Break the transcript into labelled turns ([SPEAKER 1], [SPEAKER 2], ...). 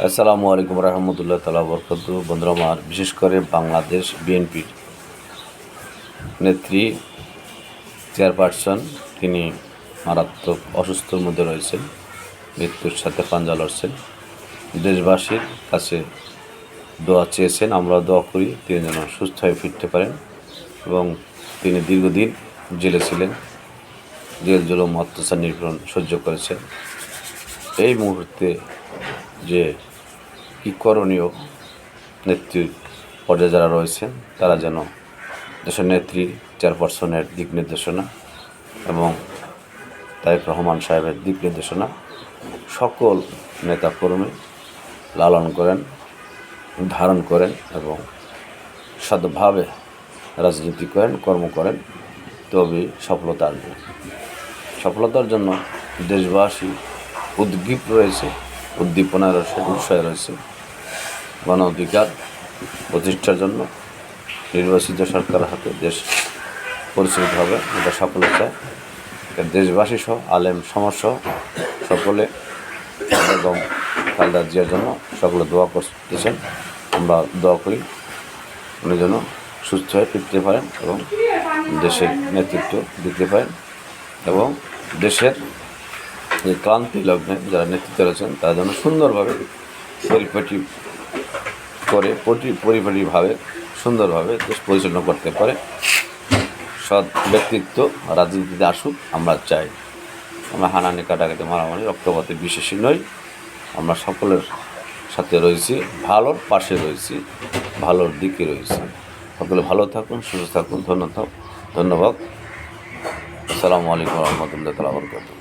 [SPEAKER 1] আসসালামু আলাইকুম রহমতুল্লাহ তাআলা বরকাতুহু। বন্ধুরা আমার, বিশেষ করে বাংলাদেশ বিএনপির নেত্রী চেয়ারপারসন, তিনি মারাত্মক অসুস্থর মধ্যে রয়েছেন, মৃত্যুর সাথে পাঞ্জা লড়ছেন। দেশবাসীর কাছে দোয়া চেয়েছেন, আমরা দোয়া করি তিনি যেন সুস্থ হয়ে ফিরতে পারেন। এবং তিনি দীর্ঘদিন জেলে ছিলেন, জেল জুলুম অত্যাচার নিপীড়ন সহ্য করেছেন। এই মুহূর্তে যে কী করণীয়, নেত্রীর পর্যায়ে যারা রয়েছেন তারা যেন দেশের নেত্রী চেয়ারপারসনের দিক নির্দেশনা এবং তারেক রহমান সাহেবের দিক নির্দেশনা সকল নেতাকর্মী লালন করেন, ধারণ করেন এবং সৎভাবে রাজনীতি করেন, কর্ম করেন, তবেই সফলতা আসবে। সফলতার জন্য দেশবাসী উদ্গ্রীব রয়েছে, উদ্দীপনার উৎসাহে রয়েছে। গণ অধিকার প্রতিষ্ঠার জন্য নির্বাচিত সরকারের হাতে দেশ পরিচালিত হবে, এটা সকলে চায়। দেশবাসী সহ আলেম সমাজসহ সকলে এবং খালেদা জিয়ার জন্য সকলে দোয়া করতেছেন। আমরা দোয়া করি উনি যেন সুস্থ হয়ে ফিরতে পারেন এবং দেশের নেতৃত্ব দিতে পারেন এবং দেশের যে ক্লান্তি লগ্নে যারা নেতৃত্বে রয়েছেন তারা যেন সুন্দরভাবে পরিপাটিভাবে সুন্দরভাবে দেশ পরিচালনা করতে পারে। সৎ ব্যক্তিত্ব রাজনীতিতে আসুক আমরা চাই। আমরা হানাহানি, কাটাকাটি, মারামারি, রক্তপাতে বিশ্বাসী নই। আমরা সকলের সাথে রয়েছি, ভালোর পাশে রয়েছি, ভালোর দিকে রয়েছি। সকলে ভালো থাকুন, সুস্থ থাকুন। ধন্যবাদ। আসসালামু আলাইকুম রহমতুল্লাহ তাআলা বরকাতুহু।